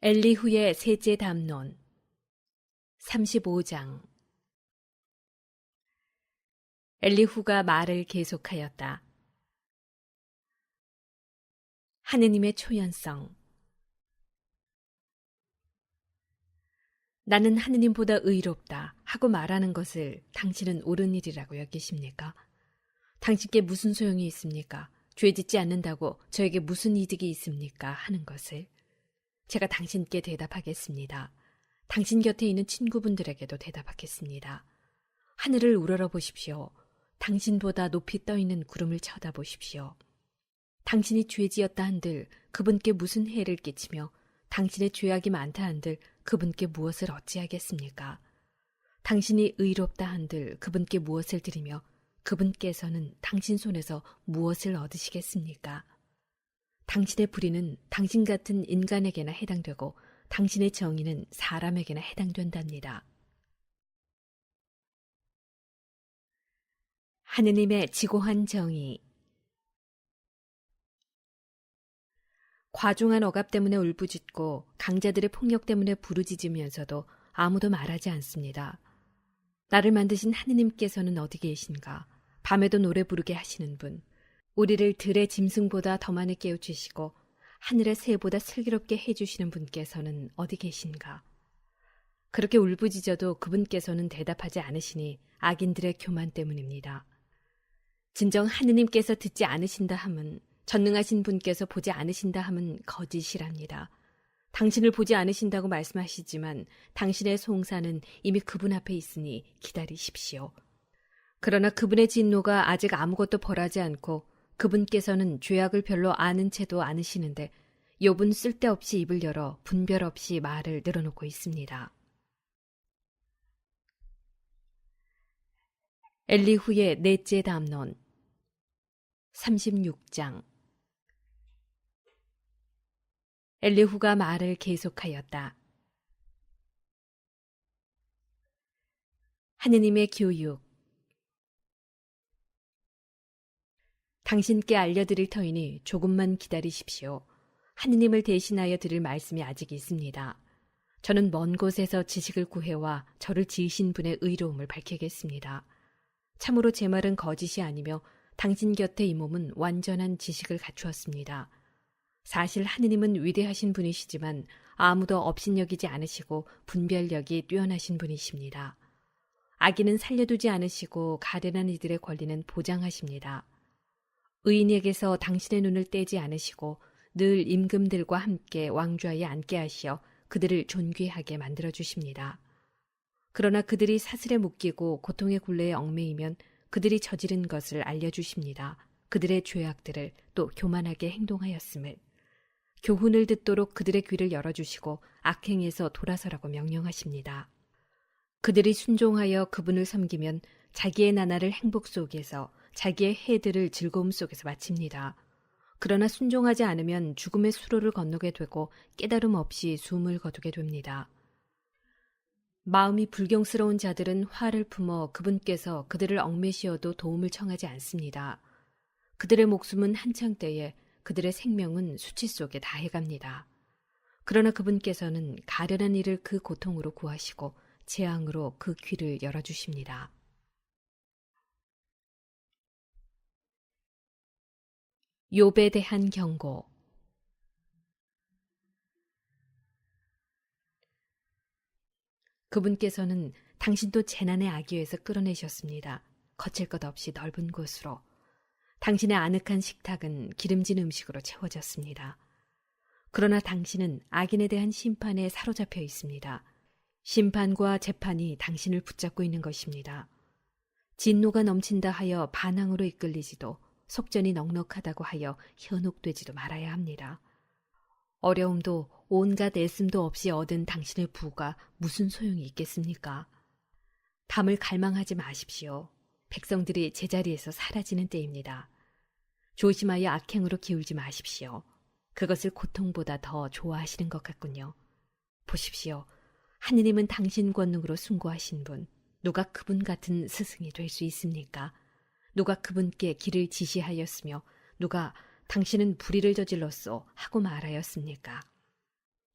엘리후의 셋째 담론 35장. 엘리후가 말을 계속하였다. 하느님의 초연성. 나는 하느님보다 의롭다 하고 말하는 것을 당신은 옳은 일이라고 여기십니까? 당신께 무슨 소용이 있습니까? 죄 짓지 않는다고 저에게 무슨 이득이 있습니까? 하는 것을. 제가 당신께 대답하겠습니다. 당신 곁에 있는 친구분들에게도 대답하겠습니다. 하늘을 우러러 보십시오. 당신보다 높이 떠있는 구름을 쳐다보십시오. 당신이 죄지었다 한들 그분께 무슨 해를 끼치며 당신의 죄악이 많다 한들 그분께 무엇을 어찌하겠습니까? 당신이 의롭다 한들 그분께 무엇을 드리며 그분께서는 당신 손에서 무엇을 얻으시겠습니까? 당신의 불의는 당신 같은 인간에게나 해당되고 당신의 정의는 사람에게나 해당된답니다. 하느님의 지고한 정의. 과중한 억압 때문에 울부짖고 강자들의 폭력 때문에 부르짖으면서도 아무도 말하지 않습니다. 나를 만드신 하느님께서는 어디 계신가? 밤에도 노래 부르게 하시는 분. 우리를 들의 짐승보다 더 많이 깨우치시고 하늘의 새보다 슬기롭게 해주시는 분께서는 어디 계신가? 그렇게 울부짖어도 그분께서는 대답하지 않으시니 악인들의 교만 때문입니다. 진정 하느님께서 듣지 않으신다 함은, 전능하신 분께서 보지 않으신다 함은 거짓이랍니다. 당신을 보지 않으신다고 말씀하시지만 당신의 송사는 이미 그분 앞에 있으니 기다리십시오. 그러나 그분의 진노가 아직 아무것도 벌하지 않고 그분께서는 죄악을 별로 아는 채도 않으시는데 욥은 쓸데없이 입을 열어 분별 없이 말을 늘어놓고 있습니다. 엘리후의 넷째 담론 36장. 엘리후가 말을 계속하였다. 하느님의 교육. 당신께 알려드릴 터이니 조금만 기다리십시오. 하느님을 대신하여 드릴 말씀이 아직 있습니다. 저는 먼 곳에서 지식을 구해와 저를 지으신 분의 의로움을 밝히겠습니다. 참으로 제 말은 거짓이 아니며 당신 곁에 이 몸은 완전한 지식을 갖추었습니다. 사실 하느님은 위대하신 분이시지만 아무도 업신여기지 않으시고 분별력이 뛰어나신 분이십니다. 악인은 살려두지 않으시고 가련한 이들의 권리는 보장하십니다. 의인에게서 당신의 눈을 떼지 않으시고 늘 임금들과 함께 왕좌에 앉게 하시어 그들을 존귀하게 만들어주십니다. 그러나 그들이 사슬에 묶이고 고통의 굴레에 얽매이면 그들이 저지른 것을 알려주십니다. 그들의 죄악들을 또 교만하게 행동하였음을. 교훈을 듣도록 그들의 귀를 열어주시고 악행에서 돌아서라고 명령하십니다. 그들이 순종하여 그분을 섬기면 자기의 나날을 행복 속에서 자기의 해들을 즐거움 속에서 마칩니다. 그러나 순종하지 않으면 죽음의 수로를 건너게 되고 깨달음 없이 숨을 거두게 됩니다. 마음이 불경스러운 자들은 화를 품어 그분께서 그들을 얽매시어도 도움을 청하지 않습니다. 그들의 목숨은 한창 때에 그들의 생명은 수치 속에 다해갑니다. 그러나 그분께서는 가련한 이를 그 고통으로 구하시고 재앙으로 그 귀를 열어주십니다. 욥에 대한 경고. 그분께서는 당신도 재난의 아기에서 끌어내셨습니다. 거칠 것 없이 넓은 곳으로. 당신의 아늑한 식탁은 기름진 음식으로 채워졌습니다. 그러나 당신은 악인에 대한 심판에 사로잡혀 있습니다. 심판과 재판이 당신을 붙잡고 있는 것입니다. 진노가 넘친다 하여 반항으로 이끌리지도 속전이 넉넉하다고 하여 현혹되지도 말아야 합니다. 어려움도 온갖 애씀도 없이 얻은 당신의 부가 무슨 소용이 있겠습니까? 밤을 갈망하지 마십시오. 백성들이 제자리에서 사라지는 때입니다. 조심하여 악행으로 기울지 마십시오. 그것을 고통보다 더 좋아하시는 것 같군요. 보십시오. 하느님은 당신 권능으로 숭고하신 분. 누가 그분 같은 스승이 될 수 있습니까? 누가 그분께 길을 지시하였으며 누가 당신은 불의를 저질렀소 하고 말하였습니까?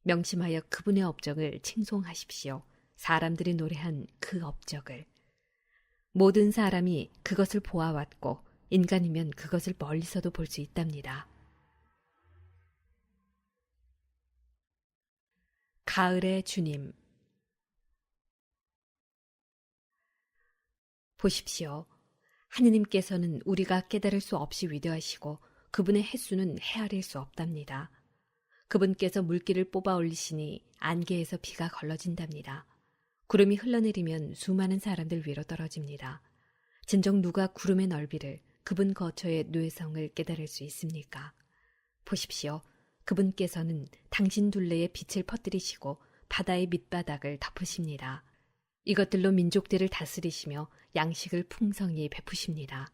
명심하여 그분의 업적을 칭송하십시오. 사람들이 노래한 그 업적을. 모든 사람이 그것을 보아왔고 인간이면 그것을 멀리서도 볼 수 있답니다. 가을의 주님. 보십시오. 하느님께서는 우리가 깨달을 수 없이 위대하시고 그분의 횟수는 헤아릴 수 없답니다. 그분께서 물기를 뽑아 올리시니 안개에서 비가 걸러진답니다. 구름이 흘러내리면 수많은 사람들 위로 떨어집니다. 진정 누가 구름의 넓이를, 그분 거처의 뇌성을 깨달을 수 있습니까? 보십시오. 그분께서는 당신 둘레에 빛을 퍼뜨리시고 바다의 밑바닥을 덮으십니다. 이것들로 민족들을 다스리시며 양식을 풍성히 베푸십니다.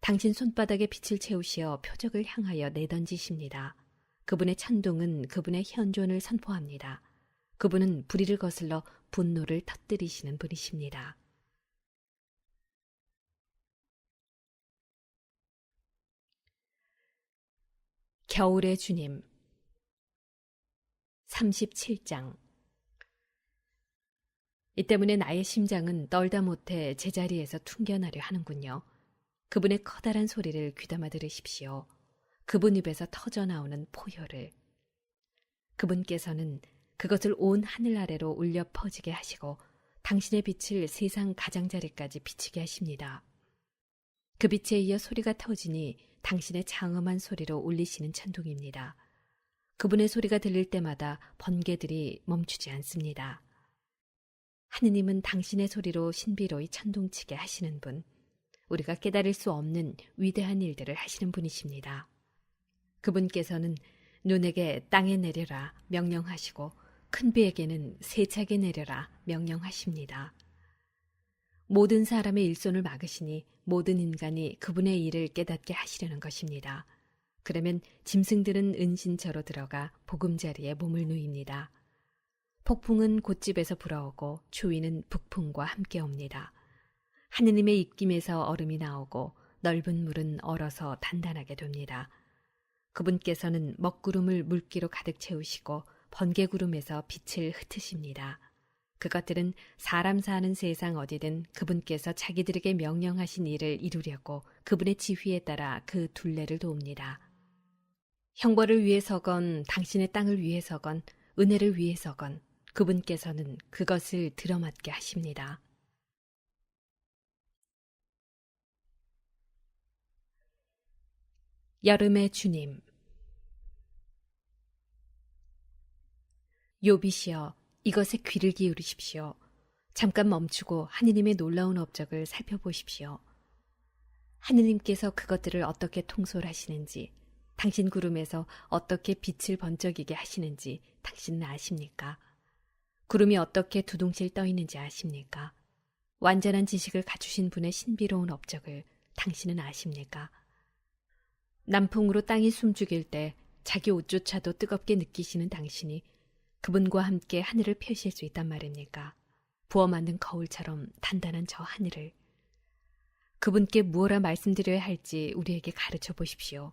당신 손바닥에 빛을 채우시어 표적을 향하여 내던지십니다. 그분의 찬동은 그분의 현존을 선포합니다. 그분은 불의를 거슬러 분노를 터뜨리시는 분이십니다. 겨울의 주님. 37장. 이 때문에 나의 심장은 떨다 못해 제자리에서 퉁겨나려 하는군요. 그분의 커다란 소리를 귀담아 들으십시오. 그분 입에서 터져나오는 포효를. 그분께서는 그것을 온 하늘 아래로 울려 퍼지게 하시고 당신의 빛을 세상 가장자리까지 비치게 하십니다. 그 빛에 이어 소리가 터지니 당신의 장엄한 소리로 울리시는 천둥입니다. 그분의 소리가 들릴 때마다 번개들이 멈추지 않습니다. 하느님은 당신의 소리로 신비로이 천둥치게 하시는 분, 우리가 깨달을 수 없는 위대한 일들을 하시는 분이십니다. 그분께서는 눈에게 땅에 내려라 명령하시고 큰 비에게는 세차게 내려라 명령하십니다. 모든 사람의 일손을 막으시니 모든 인간이 그분의 일을 깨닫게 하시려는 것입니다. 그러면 짐승들은 은신처로 들어가 보금자리에 몸을 누입니다. 폭풍은 곧집에서 불어오고 추위는 북풍과 함께 옵니다. 하느님의 입김에서 얼음이 나오고 넓은 물은 얼어서 단단하게 됩니다. 그분께서는 먹구름을 물기로 가득 채우시고 번개구름에서 빛을 흩으십니다. 그것들은 사람 사는 세상 어디든 그분께서 자기들에게 명령하신 일을 이루려고 그분의 지휘에 따라 그 둘레를 도웁니다. 형벌을 위해서건 당신의 땅을 위해서건 은혜를 위해서건 그분께서는 그것을 들어맞게 하십니다. 여름의 주님. 욥이시여, 이것에 귀를 기울이십시오. 잠깐 멈추고 하느님의 놀라운 업적을 살펴보십시오. 하느님께서 그것들을 어떻게 통솔하시는지, 당신 구름에서 어떻게 빛을 번쩍이게 하시는지 당신은 아십니까? 구름이 어떻게 두둥실 떠 있는지 아십니까? 완전한 지식을 갖추신 분의 신비로운 업적을 당신은 아십니까? 남풍으로 땅이 숨죽일 때 자기 옷조차도 뜨겁게 느끼시는 당신이 그분과 함께 하늘을 펴실 수 있단 말입니까? 부어 만든 거울처럼 단단한 저 하늘을. 그분께 무엇라 말씀드려야 할지 우리에게 가르쳐 보십시오.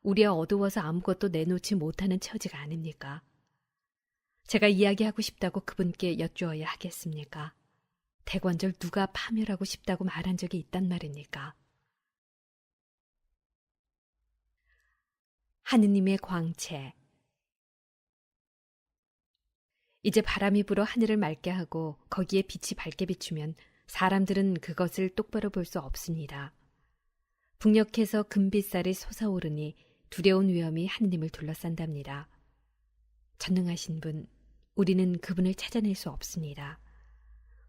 우리야 어두워서 아무것도 내놓지 못하는 처지가 아닙니까? 제가 이야기하고 싶다고 그분께 여쭈어야 하겠습니까? 대관절 누가 파멸하고 싶다고 말한 적이 있단 말입니까? 하느님의 광채. 이제 바람이 불어 하늘을 맑게 하고 거기에 빛이 밝게 비추면 사람들은 그것을 똑바로 볼 수 없습니다. 북녘에서 금빛살이 솟아오르니 두려운 위험이 하느님을 둘러싼답니다. 전능하신 분, 우리는 그분을 찾아낼 수 없습니다.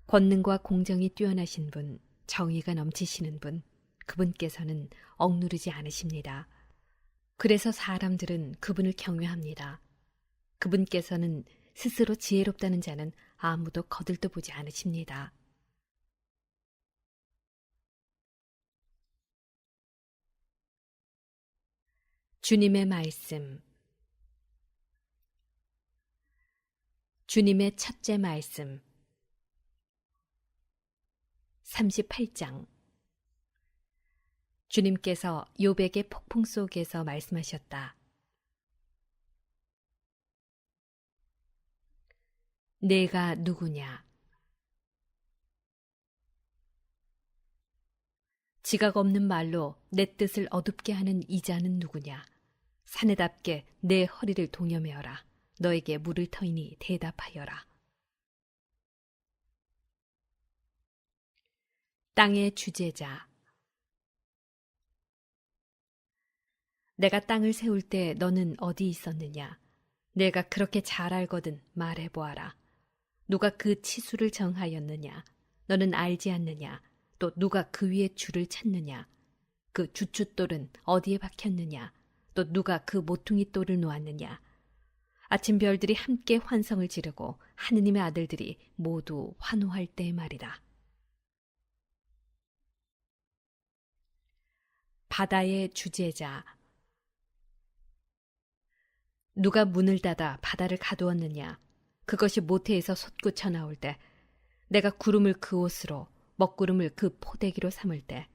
권능과 공정이 뛰어나신 분, 정의가 넘치시는 분, 그분께서는 억누르지 않으십니다. 그래서 사람들은 그분을 경외합니다. 그분께서는 스스로 지혜롭다는 자는 아무도 거들떠 보지 않으십니다. 주님의 말씀. 주님의 첫째 말씀. 38장. 주님께서 욥에게 폭풍 속에서 말씀하셨다. 내가 누구냐? 지각 없는 말로 내 뜻을 어둡게 하는 이자는 누구냐? 사내답게 내 허리를 동여매어라. 너에게 물을 터이니 대답하여라. 땅의 주제자. 내가 땅을 세울 때 너는 어디 있었느냐? 내가 그렇게 잘 알거든 말해보아라. 누가 그 치수를 정하였느냐? 너는 알지 않느냐? 또 누가 그 위에 줄을 쳤느냐? 그 주춧돌은 어디에 박혔느냐? 또 누가 그 모퉁이 돌을 놓았느냐? 아침 별들이 함께 환성을 지르고 하느님의 아들들이 모두 환호할 때 말이다. 바다의 주제자. 누가 문을 닫아 바다를 가두었느냐? 그것이 모태에서 솟구쳐 나올 때, 내가 구름을 그 옷으로, 먹구름을 그 포대기로 삼을 때,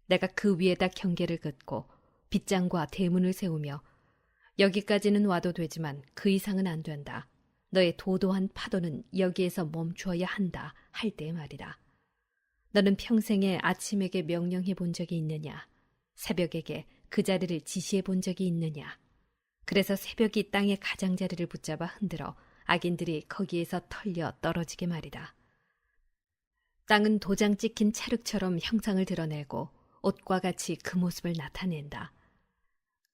내가 그 위에다 경계를 긋고 빗장과 대문을 세우며 여기까지는 와도 되지만 그 이상은 안 된다. 너의 도도한 파도는 여기에서 멈추어야 한다 할 때 말이다. 너는 평생에 아침에게 명령해 본 적이 있느냐? 새벽에게 그 자리를 지시해 본 적이 있느냐? 그래서 새벽이 땅의 가장자리를 붙잡아 흔들어 악인들이 거기에서 털려 떨어지게 말이다. 땅은 도장 찍힌 찰흙처럼 형상을 드러내고 옷과 같이 그 모습을 나타낸다.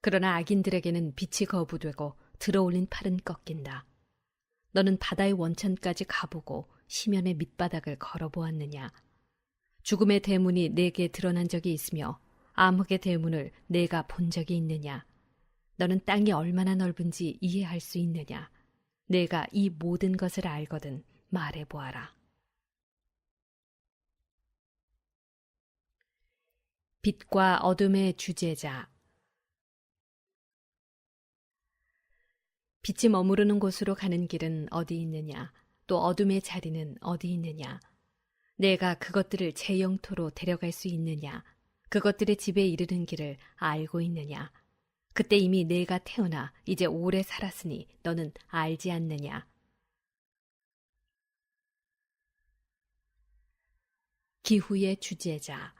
그러나 악인들에게는 빛이 거부되고 들어올린 팔은 꺾인다. 너는 바다의 원천까지 가보고 시면의 밑바닥을 걸어보았느냐? 죽음의 대문이 내게 드러난 적이 있으며 암흑의 대문을 내가 본 적이 있느냐? 너는 땅이 얼마나 넓은지 이해할 수 있느냐? 내가 이 모든 것을 알거든 말해보아라. 빛과 어둠의 주제자. 빛이 머무르는 곳으로 가는 길은 어디 있느냐? 또 어둠의 자리는 어디 있느냐? 내가 그것들을 제 영토로 데려갈 수 있느냐? 그것들의 집에 이르는 길을 알고 있느냐? 그때 이미 내가 태어나 이제 오래 살았으니 너는 알지 않느냐? 기후의 주제자.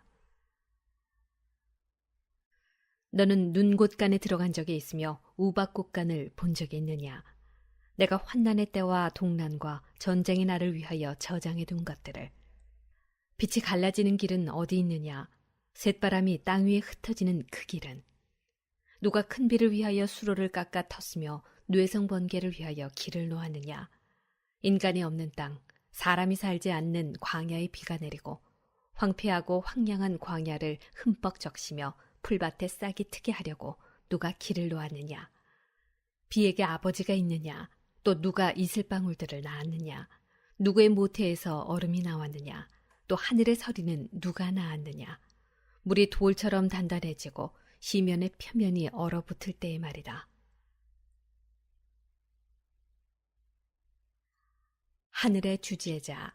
너는 눈곳간에 들어간 적이 있으며 우박꽃간을 본 적이 있느냐? 내가 환난의 때와 동난과 전쟁의 날을 위하여 저장해 둔 것들을. 빛이 갈라지는 길은 어디 있느냐? 쇳바람이 땅 위에 흩어지는 그 길은. 누가 큰 비를 위하여 수로를 깎아 텄으며 뇌성 번개를 위하여 길을 놓았느냐? 인간이 없는 땅, 사람이 살지 않는 광야에 비가 내리고 황폐하고 황량한 광야를 흠뻑 적시며 풀밭에 싹이 트게 하려고 누가 길을 놓았느냐? 비에게 아버지가 있느냐? 또 누가 이슬방울들을 낳았느냐? 누구의 모태에서 얼음이 나왔느냐? 또 하늘의 서리는 누가 낳았느냐? 물이 돌처럼 단단해지고 시면의 표면이 얼어붙을 때의 말이다. 하늘의 주제자.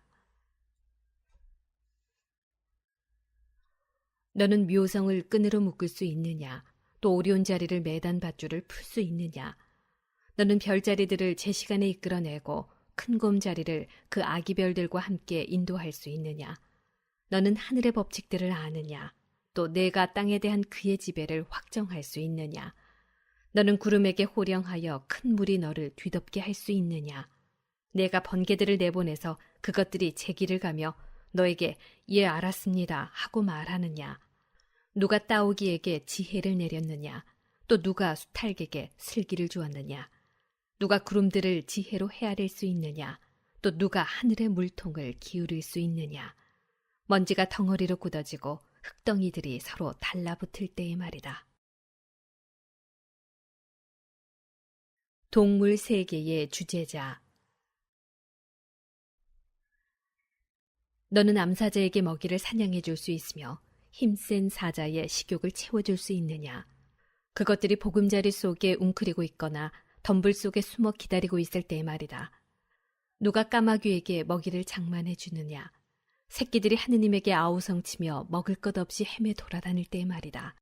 너는 묘성을 끈으로 묶을 수 있느냐? 또 오리온 자리를 매단 밧줄을 풀 수 있느냐? 너는 별자리들을 제 시간에 이끌어내고 큰 곰 자리를 그 아기 별들과 함께 인도할 수 있느냐? 너는 하늘의 법칙들을 아느냐? 또 내가 땅에 대한 그의 지배를 확정할 수 있느냐? 너는 구름에게 호령하여 큰 물이 너를 뒤덮게 할 수 있느냐? 내가 번개들을 내보내서 그것들이 제 길을 가며 너에게 예 알았습니다 하고 말하느냐? 누가 따오기에게 지혜를 내렸느냐? 또 누가 수탈객에 슬기를 주었느냐? 누가 구름들을 지혜로 헤아릴 수 있느냐? 또 누가 하늘의 물통을 기울일 수 있느냐? 먼지가 덩어리로 굳어지고 흙덩이들이 서로 달라붙을 때의 말이다. 동물 세계의 주제자. 너는 암사자에게 먹이를 사냥해 줄 수 있으며 힘센 사자의 식욕을 채워줄 수 있느냐? 그것들이 보금자리 속에 웅크리고 있거나 덤불 속에 숨어 기다리고 있을 때의 말이다. 누가 까마귀에게 먹이를 장만해 주느냐? 새끼들이 하느님에게 아우성치며 먹을 것 없이 헤매 돌아다닐 때의 말이다.